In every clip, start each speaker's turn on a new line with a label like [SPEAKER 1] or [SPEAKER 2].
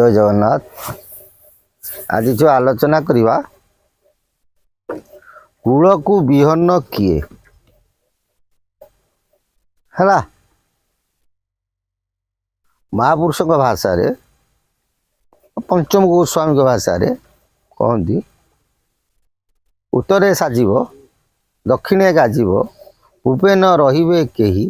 [SPEAKER 1] जय जगन्नाथ। आज जो आलोचना करवा कूल को विहन किए है महापुरुष भाषा रे पंचम गोस्वामी भाषा रे कहती उत्तरे साजिब दक्षिणे गाजिब पूर्वे न रहिबे केही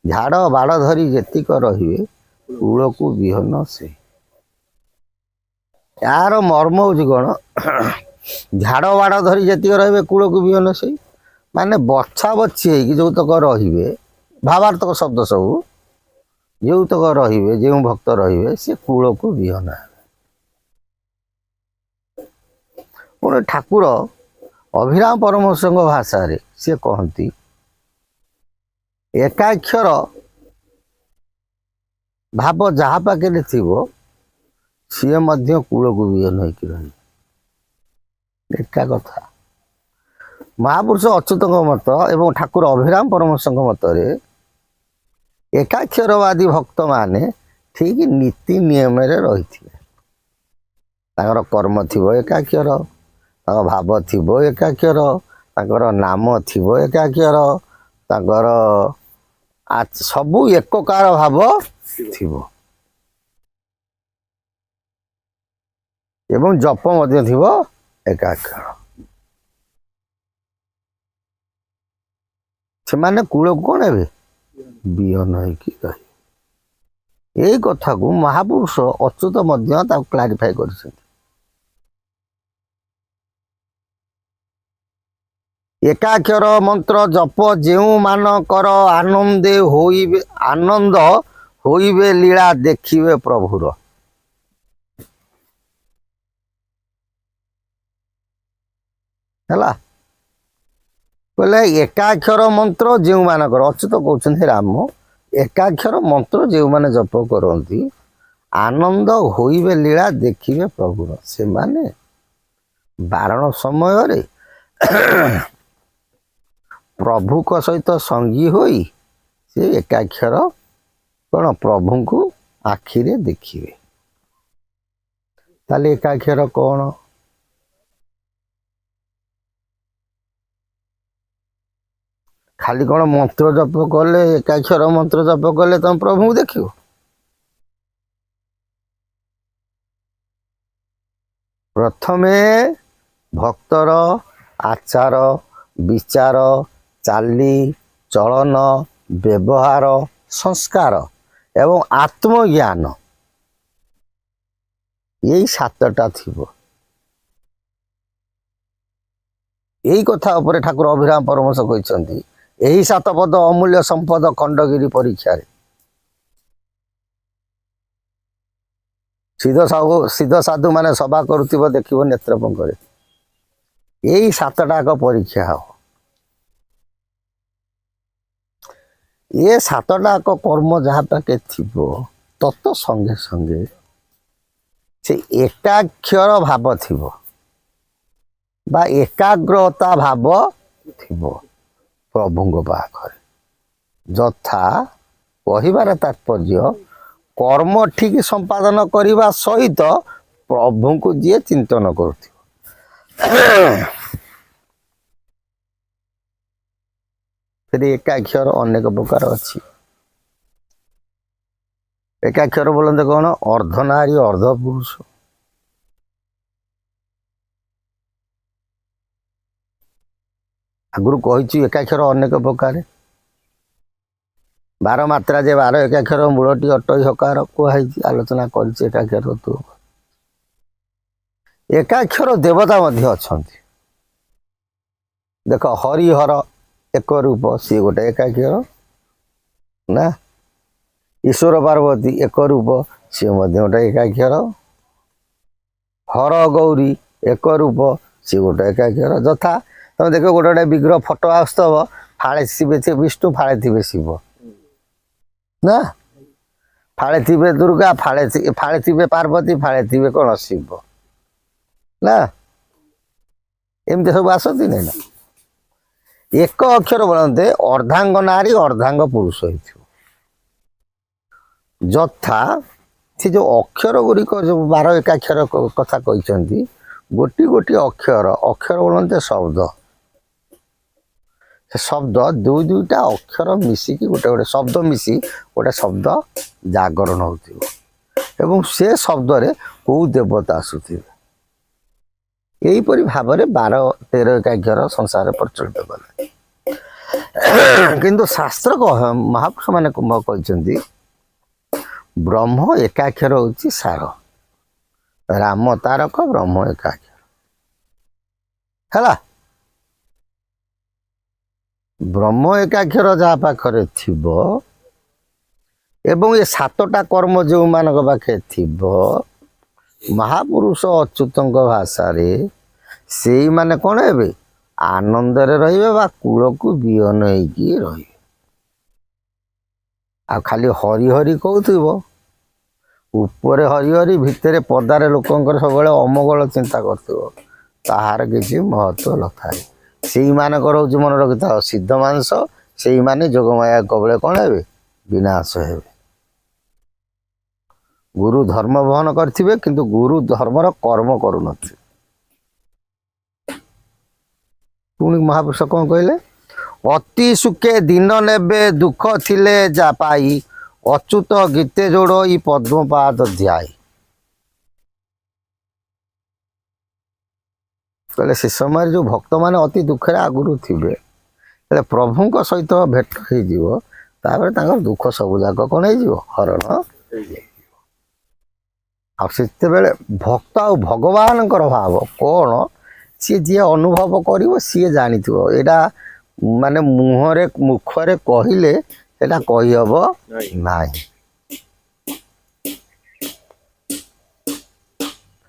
[SPEAKER 1] झाड़ बाड़ धरी जेतिक रहिबे कूल को विहन से। यार मर्म हूँ कौन झाड़ बाड़ धरी जेतिक रहिबे कूल को विहन से माने बछा बछी हो जो तक रहिबे भावार्थक शब्द सब जो तक रहिबे जो भक्त रहिबे से कूल को विहन पुणे ठाकुर अभिराम परमहंस भाषा रे से कहती एकाक्षर भाव जहाँ पाखे थी सी मध्य कूल को विहन होकर रही एका कथा। महापुरुष अच्युत मत एवं ठाकुर अभिराम परमहंस मत एकाक्षरवादी भक्त माने ठीक नीति नियम रही कर्म थी एकाक्षर भाव थी एकाक्षर नाम थी एकाक्षर सबू एककार भाव थी एवं जप मध्य थी एकाक्षर से माने कूल को कौन है विहन होगी रही यही कथा को महापुरुष अच्युत मध्य क्लारिफाई कर एकाक्षर मंत्र जप जेउ मानकर आनंदे होइबे आनंद होइबे लीला देखिबे प्रभुर है बोले एकाक्षर मंत्र जो मानकर अच्युत कहते राम एकाक्षर मंत्र जो माने जप करती आनंद होइबे लीला देखिबे प्रभुर से माने बारण समय रे प्रभु को सहित संगी होई से एकाक्षर कौन प्रभु को आखिरे देखिए ताले एकाक्षर कौन खाली कौन मंत्र जप कले एकाक्षर मंत्र जप कले तुम प्रभु को देखियो प्रथमे भक्तर आचार विचार चाली चलन व्यवहार संस्कार एवं आत्मज्ञान यही सातटा थी यही कथा उपरे ठाकुर अभिराम परमहंस कहते यही सात पद अमूल्य संपद खंडगिरी परीक्षा सिद्ध साधु माने सभा करुथिबो देखिबो नेत्रपंकरे यही सातटा परीक्षा हो ये सातटा कर्म जहाँ पाके थिबो तत संगे संगे से एकाक्षर भाव थिबो बा एकाग्रता भाव थिबो प्रभु पाखरे यथा कहिबार तात्पर्य कर्म ठीक संपादन करने सहित प्रभु को जी चिंतन करुथिबो फिर एकाक्षर अनेक प्रकार अच्छी एकाक्षर बोलते कौन अर्धनारी अर्धपुरुष आगुरी कही एकाक्षर अनेक प्रकार 12 मात्रा जे 12 एकाक्षर मूलटी अटई हकार कहुई आलोचना कर एकाक्षर तू एकाक्षर देवता मध्य अछंती देख हरिहर एक रूप सी गोटे एकाक्षर ना ईश्वर पार्वती एक रूप सी गोटे एकाक्षर हर गौरी एक रूप सी गोटे एकाक्षर यथा तुम देख गोटे गोटे विग्रह फोटो आसव फाड़े थे विष्णु फाड़े थे शिव ना फाड़े थे दुर्गा फाड़े थे पार्वती फाड़े थे कौन शिव ना एमती सब आसती नहीं ना एक अक्षर बोलते अर्धांग नारी अर्धांग पुरुष यथा ଏଠି ଯେଉଁ ଅକ୍ଷର ଗୁଡ଼ିକ ଯେଉଁ 12 ଏକାକ୍ଷର କଥା କହିଛନ୍ତି, ଗୋଟି ଗୋଟି ଅକ୍ଷର ବୋଲନ୍ତେ ଶବ୍ଦ। ସେ ଶବ୍ଦ ଦୁଇଟା ଅକ୍ଷର ମିଶିକି ଗୋଟେ ଶବ୍ଦ ମିଶି ଗୋଟେ ଶବ୍ଦ ଜାଗରଣ ହେଉଥିବ ଏବଂ ସେ ଶବ୍ଦରେ କେଉଁ ଦେବତା ଆସୁଥିବେ। ଏହିପରି ଭାବରେ 12-13 ଏକାକ୍ଷର ସଂସାରରେ ପ୍ରଚଳିତ କଲେ। କିନ୍ତୁ ଶାସ୍ତ୍ର ମହାପୁରୁଷମାନେ କହିଛନ୍ତି ବ୍ରହ୍ମ ଏକାକ୍ଷର ହେଉଛି ସାର, ରାମ ତାରକ ବ୍ରହ୍ମ ଏକାକ୍ଷର ହେଲା। ବ୍ରହ୍ମ ଏକାକ୍ଷର ଯାହା ପାଖରେ ଥିବ ଏବଂ ଏ 7ଟା କର୍ମ ଯେଉଁମାନଙ୍କ ପାଖରେ ଥିବ, ମହାପୁରୁଷ ଅଚ୍ୟୁତଙ୍କ ଭାଷାରେ ସେଇମାନେ କ'ଣ ହେବେ? ଆନନ୍ଦରେ ରହିବେ ବା କୂଳକୁ ବିହନ ହେଇକି ରହିବେ। ଆଉ ଖାଲି ହରି ହରି କହୁଥିବ, ଉପରେ ହରି ହରି ଭିତରେ ପଦାରେ ଲୋକଙ୍କର ସବୁବେଳେ ଅମଙ୍ଗଳ ଚିନ୍ତା କରୁଥିବ, ତାହାର କିଛି ମହତ୍ଵ ନଥାଏ। ସେଇମାନଙ୍କର ହେଉଛି ମନେ ରଖିଥାଅ ସିଦ୍ଧ ମାଂସ। ସେଇମାନେ ଯୋଗମାୟା କବଳେ କ'ଣ ହେବେ? ବିନାଶ ହେବେ। ଗୁରୁ ଧର୍ମ ବହନ କରିଥିବେ କିନ୍ତୁ ଗୁରୁ ଧର୍ମର କର୍ମ କରୁନଥିବେ। ପୁଣି ମହାପୁରୁଷ କ'ଣ କହିଲେ? ଅତି ସୁଖେ ଦିନ ନେବେ ଦୁଃଖ ଥିଲେ ଯା ପାଇ, ଅଚ୍ୟୁତ ଗୀତେ ଯୋଡ଼ଇ ପଦ୍ମପାଦ ଧ୍ୟାଇ। କହିଲେ ସେ ସମୟରେ ଯେଉଁ ଭକ୍ତମାନେ ଅତି ଦୁଃଖରେ ଆଗରୁ ଥିବେ, ହେଲେ ପ୍ରଭୁଙ୍କ ସହିତ ଭେଟ ହେଇଯିବ, ତାପରେ ତାଙ୍କର ଦୁଃଖ ସବୁ ଯାକ କ'ଣ ହେଇଯିବ? ହରଣ ହେଇଯିବ। ଆଉ ସେତେବେଳେ ଭକ୍ତ ଆଉ ଭଗବାନଙ୍କର ଭାବ କ'ଣ, ସିଏ ଯିଏ ଅନୁଭବ କରିବ ସିଏ ଜାଣିଥିବ। ଏଇଟା ମାନେ ମୁଖରେ କହିଲେ ଏଟା କହିହବ ନାହିଁ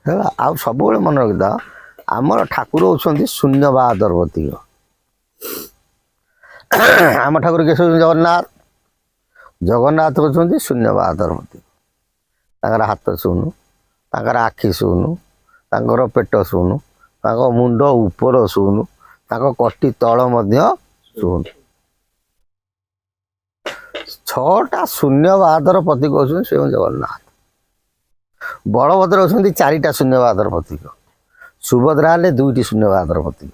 [SPEAKER 1] ହେଲା। ଆଉ ସବୁବେଳେ ମନେ ରଖିଥାଅ, ଆମର ଠାକୁର ହେଉଛନ୍ତି ଶୂନ୍ୟ ବା ଆଦରବତୀୟ। ଆମ ଠାକୁର କିଏ ହେଉଛନ୍ତି? ଜଗନ୍ନାଥ। ଜଗନ୍ନାଥ ହେଉଛନ୍ତି ଶୂନ୍ୟ ବା ଆଦରବତୀ। ତାଙ୍କର ହାତ ଶୁଣୁ, ତାଙ୍କର ଆଖି ଶୁଣୁ, ତାଙ୍କର ପେଟ ଶୁଣୁ, ତାଙ୍କ ମୁଣ୍ଡ ଉପର ଶୁଣୁ, ତାଙ୍କ କଟି ତଳ ମଧ୍ୟ ଶୁଣୁ। 6ଟା ଶୂନ୍ୟବାଦର ପ୍ରତୀକ ହେଉଛନ୍ତି ସ୍ୱୟଂ ଜଗନ୍ନାଥ। ବଳଭଦ୍ର ହେଉଛନ୍ତି 4ଟା ଶୂନ୍ୟବାଦର ପ୍ରତୀକ। ସୁଭଦ୍ରା ହେଲେ 2ଟି ଶୂନ୍ୟବାଦର ପ୍ରତୀକ।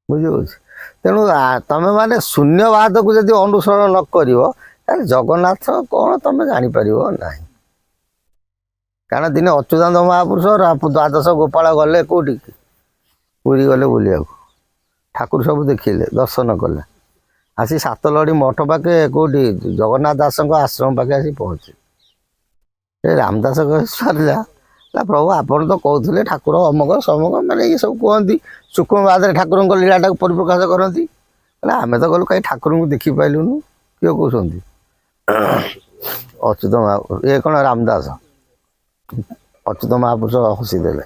[SPEAKER 1] ବୁଝିପାରୁଛି? ତେଣୁ ତମେ ମାନେ ଶୂନ୍ୟବାଦକୁ ଯଦି ଅନୁସରଣ ନ କରିବ, ତାହେଲେ ଜଗନ୍ନାଥ କ'ଣ ତମେ ଜାଣିପାରିବ ନାହିଁ। କାରଣ ଦିନେ ଅଚ୍ୟୁତାନନ୍ଦ ମହାପୁରୁଷ 12 ଗୋପାଳ ଗଲେ କେଉଁଠିକି? ପୁରୀ ଗଲେ ବୁଲିବାକୁ। ଠାକୁର ସବୁ ଦେଖିଲେ, ଦର୍ଶନ କଲେ। ଆସି 7ଲହଡ଼ି ମଠ ପାଖେ କେଉଁଠି? ଜଗନ୍ନାଥ ଦାସଙ୍କ ଆଶ୍ରମ ପାଖେ ଆସି ପହଞ୍ଚେ। ରାମଦାସ ସରିଲା ନା ପ୍ରଭୁ, ଆପଣ ତ କହୁଥିଲେ ଠାକୁର ଅମକ ସମକ, ମାନେ ଇଏ ସବୁ କୁହନ୍ତି ସୂକ୍ଷ୍ମବାଦରେ ଠାକୁରଙ୍କ ଲୀଳାଟାକୁ ପରିପ୍ରକାଶ କରନ୍ତି। ନା ଆମେ ତ ଗଲୁ, କାହିଁ ଠାକୁରଙ୍କୁ ଦେଖିପାରିଲୁନୁ। କିଏ କହୁଛନ୍ତି? ଅଚ୍ୟୁତ ମହାପୁରୁଷ। ଏ କ'ଣ ରାମଦାସ? ଅଚ୍ୟୁତ ମହାପୁରୁଷ ହସିଦେଲେ।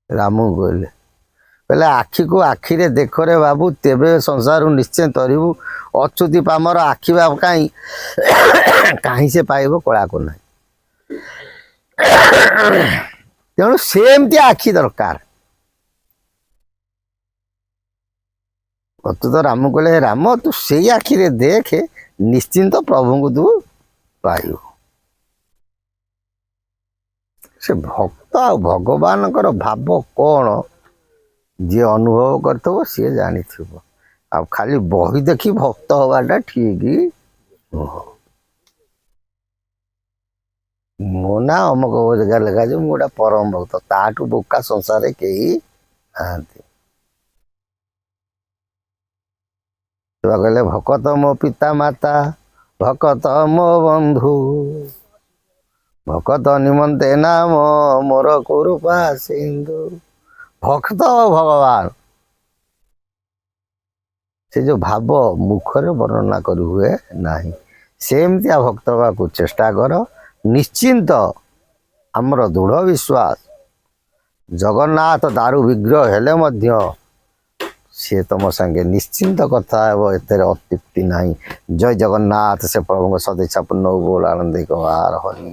[SPEAKER 1] ରାମକୁ କହିଲେ ଆଖିକୁ ଆଖିରେ ଦେଖରେ ବାବୁ, ତେବେ ସଂସାରରୁ ନିଶ୍ଚୟ ତରିବୁ। ଅଚ୍ୟୁତି ପାମର ଆଖି ବା କାହିଁ ସେ ପାଇବ କଳାକୁ ନାହିଁ। ତେଣୁ ସେମିତି ଆଖି ଦରକାର। ଅଚ୍ୟୁତ ରାମକୁ କହିଲେ, ରାମ ତୁ ସେଇ ଆଖିରେ ଦେଖେ, ନିଶ୍ଚିନ୍ତ ପ୍ରଭୁଙ୍କୁ ତୁ ପାଇବୁ। ସେ ଭକ୍ତ ଆଉ ଭଗବାନଙ୍କର ଭାବ କ'ଣ ଯିଏ ଅନୁଭବ କରିଥିବ ସିଏ ଜାଣିଥିବ। ଆଉ ଖାଲି ବହି ଦେଖି ଭକ୍ତ ହବାଟା ଠିକ ନୁହଁ। ମୋ ନା ଅମକ ଜାଗାରେ ଲେଖାଯିବ, ମୁଁ ଗୋଟେ ପରମ ଭକ୍ତ, ତାଠୁ ବୋକା ସଂସାରରେ କେହି ନାହାନ୍ତି। କହିଲେ ଭକତ ମୋ ପିତା ମାତା, ଭକତ ମୋ ବନ୍ଧୁ, ଭକତ ନିମନ୍ତେ ନାମ ମୋର କୃପା ସିନ୍ଧୁ। ଭକ୍ତ ଭଗବାନ, ସେ ଯେଉଁ ଭାବ ମୁଖରେ ବର୍ଣ୍ଣନା କରି ହୁଏ ନାହିଁ, ସେମିତିଆ ଭକ୍ତ ହେବାକୁ ଚେଷ୍ଟା କର। ନିଶ୍ଚିନ୍ତ ଆମର ଦୃଢ଼ ବିଶ୍ୱାସ, ଜଗନ୍ନାଥ ଦାରୁ ବିଗ୍ରହ ହେଲେ ମଧ୍ୟ ସିଏ ତମ ସାଙ୍ଗେ ନିଶ୍ଚିନ୍ତ କଥା ହେବ, ଏଥିରେ ଅତ୍ୟୁକ୍ତି ନାହିଁ। ଜୟ ଜଗନ୍ନାଥ। ସେ ପ୍ରଭୁଙ୍କ ସଦିଚ୍ଛା ପୂର୍ଣ୍ଣ ବୋଲ ଆନନ୍ଦିକ ହରି।